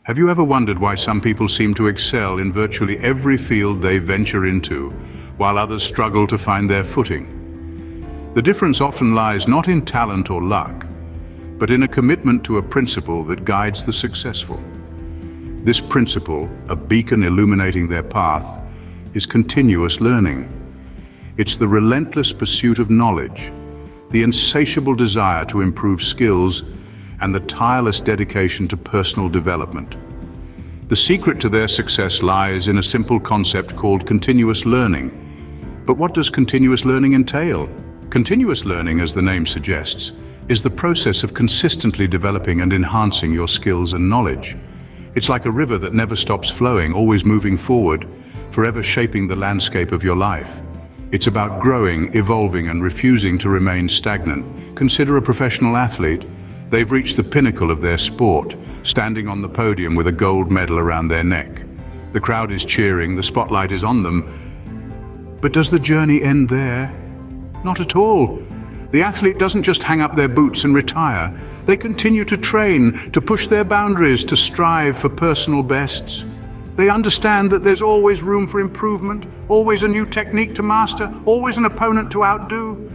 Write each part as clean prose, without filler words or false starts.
Have you ever wondered why some people seem to excel in virtually every field they venture into, while others struggle to find their footing? The difference often lies not in talent or luck, but in a commitment to a principle that guides the successful. This principle, a beacon illuminating their path, is continuous learning. It's the relentless pursuit of knowledge, the insatiable desire to improve skills, and the tireless dedication to personal development. The secret to their success lies in a simple concept called continuous learning. But what does continuous learning entail? Continuous learning, as the name suggests, is the process of consistently developing and enhancing your skills and knowledge. It's like a river that never stops flowing, always moving forward, forever shaping the landscape of your life. It's about growing, evolving, and refusing to remain stagnant. Consider a professional athlete. They've reached the pinnacle of their sport, standing on the podium with a gold medal around their neck. The crowd is cheering, the spotlight is on them. But does the journey end there? Not at all. The athlete doesn't just hang up their boots and retire. They continue to train, to push their boundaries, to strive for personal bests. They understand that there's always room for improvement, always a new technique to master, always an opponent to outdo.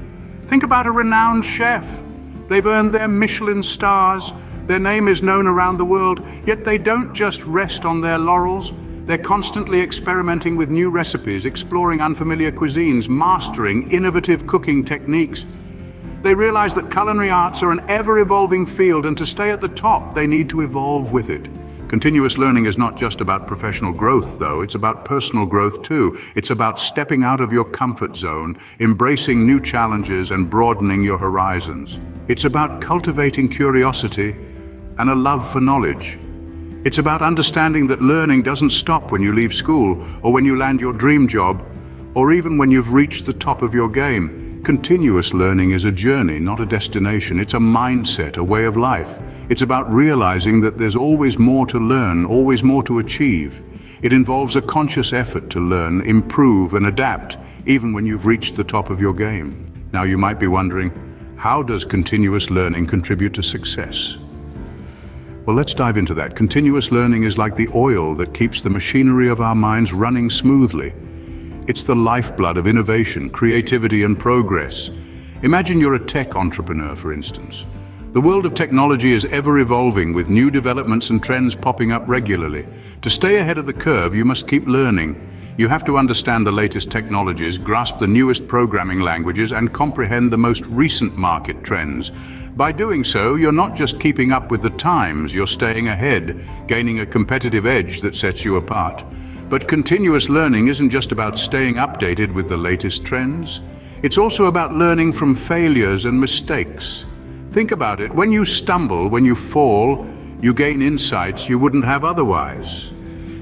Think about a renowned chef. They've earned their Michelin stars. Their name is known around the world, yet they don't just rest on their laurels. They're constantly experimenting with new recipes, exploring unfamiliar cuisines, mastering innovative cooking techniques. They realize that culinary arts are an ever-evolving field, and to stay at the top, they need to evolve with it. Continuous learning is not just about professional growth, though. It's about personal growth, too. It's about stepping out of your comfort zone, embracing new challenges, and broadening your horizons. It's about cultivating curiosity and a love for knowledge. It's about understanding that learning doesn't stop when you leave school, or when you land your dream job, or even when you've reached the top of your game. Continuous learning is a journey, not a destination. It's a mindset, a way of life. It's about realizing that there's always more to learn, always more to achieve. It involves a conscious effort to learn, improve, and adapt, even when you've reached the top of your game. Now you might be wondering, how does continuous learning contribute to success? Well, let's dive into that. Continuous learning is like the oil that keeps the machinery of our minds running smoothly. It's the lifeblood of innovation, creativity, and progress. Imagine you're a tech entrepreneur, for instance. The world of technology is ever evolving, with new developments and trends popping up regularly. To stay ahead of the curve, you must keep learning. You have to understand the latest technologies, grasp the newest programming languages, and comprehend the most recent market trends. By doing so, you're not just keeping up with the times, you're staying ahead, gaining a competitive edge that sets you apart. But continuous learning isn't just about staying updated with the latest trends. It's also about learning from failures and mistakes. Think about it. When you stumble, when you fall, you gain insights you wouldn't have otherwise.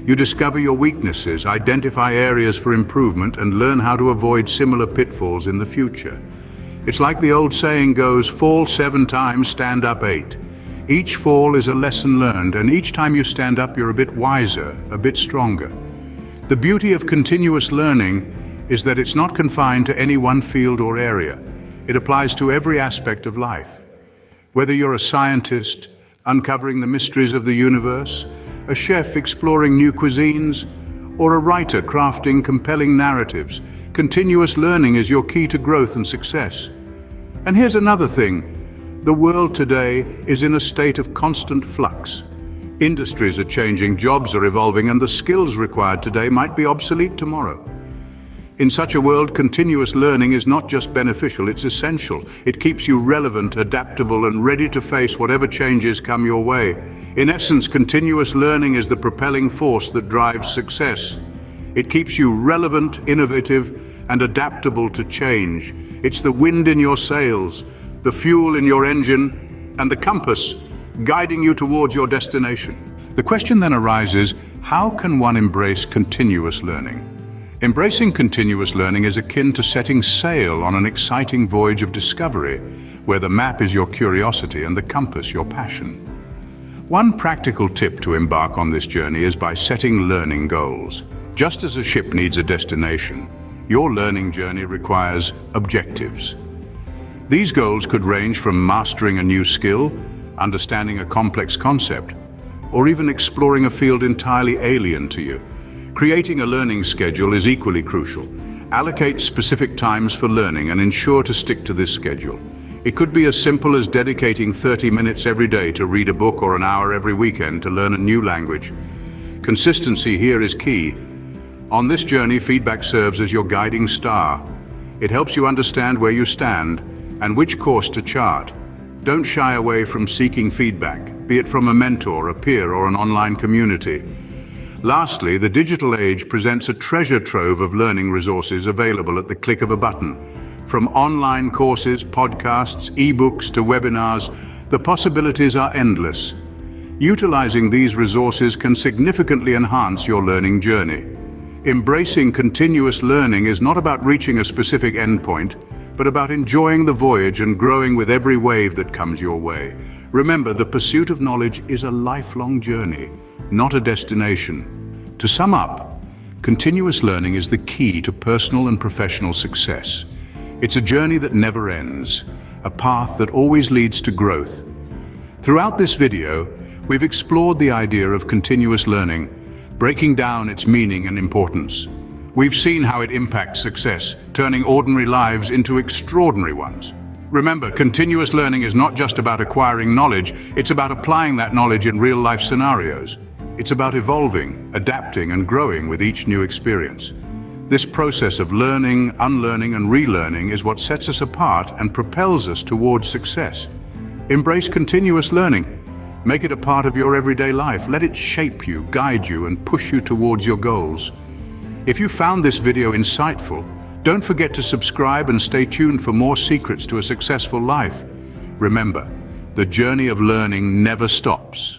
You discover your weaknesses, identify areas for improvement, and learn how to avoid similar pitfalls in the future. It's like the old saying goes, fall 7 times, stand up 8. Each fall is a lesson learned, and each time you stand up, you're a bit wiser, a bit stronger. The beauty of continuous learning is that it's not confined to any one field or area. It applies to every aspect of life. Whether you're a scientist, uncovering the mysteries of the universe, a chef exploring new cuisines, or a writer crafting compelling narratives, continuous learning is your key to growth and success. And here's another thing. The world today is in a state of constant flux. Industries are changing, jobs are evolving, and the skills required today might be obsolete tomorrow. In such a world, continuous learning is not just beneficial, it's essential. It keeps you relevant, adaptable, and ready to face whatever changes come your way. In essence, continuous learning is the propelling force that drives success. It keeps you relevant, innovative, and adaptable to change. It's the wind in your sails, the fuel in your engine, and the compass guiding you towards your destination. The question then arises, how can one embrace continuous learning? Embracing continuous learning is akin to setting sail on an exciting voyage of discovery, where the map is your curiosity and the compass your passion. One practical tip to embark on this journey is by setting learning goals. Just as a ship needs a destination, your learning journey requires objectives. These goals could range from mastering a new skill, understanding a complex concept, or even exploring a field entirely alien to you. Creating a learning schedule is equally crucial. Allocate specific times for learning and ensure to stick to this schedule. It could be as simple as dedicating 30 minutes every day to read a book or an hour every weekend to learn a new language. Consistency here is key. On this journey, feedback serves as your guiding star. It helps you understand where you stand and which course to chart. Don't shy away from seeking feedback, be it from a mentor, a peer, or an online community. Lastly, the digital age presents a treasure trove of learning resources available at the click of a button. From online courses, podcasts, ebooks to webinars, the possibilities are endless. Utilizing these resources can significantly enhance your learning journey. Embracing continuous learning is not about reaching a specific endpoint, but about enjoying the voyage and growing with every wave that comes your way. Remember, the pursuit of knowledge is a lifelong journey, not a destination. To sum up, continuous learning is the key to personal and professional success. It's a journey that never ends, a path that always leads to growth. Throughout this video, we've explored the idea of continuous learning, breaking down its meaning and importance. We've seen how it impacts success, turning ordinary lives into extraordinary ones. Remember, continuous learning is not just about acquiring knowledge, it's about applying that knowledge in real-life scenarios. It's about evolving, adapting, and growing with each new experience. This process of learning, unlearning, and relearning is what sets us apart and propels us towards success. Embrace continuous learning. Make it a part of your everyday life. Let it shape you, guide you, and push you towards your goals. If you found this video insightful, don't forget to subscribe and stay tuned for more secrets to a successful life. Remember, the journey of learning never stops.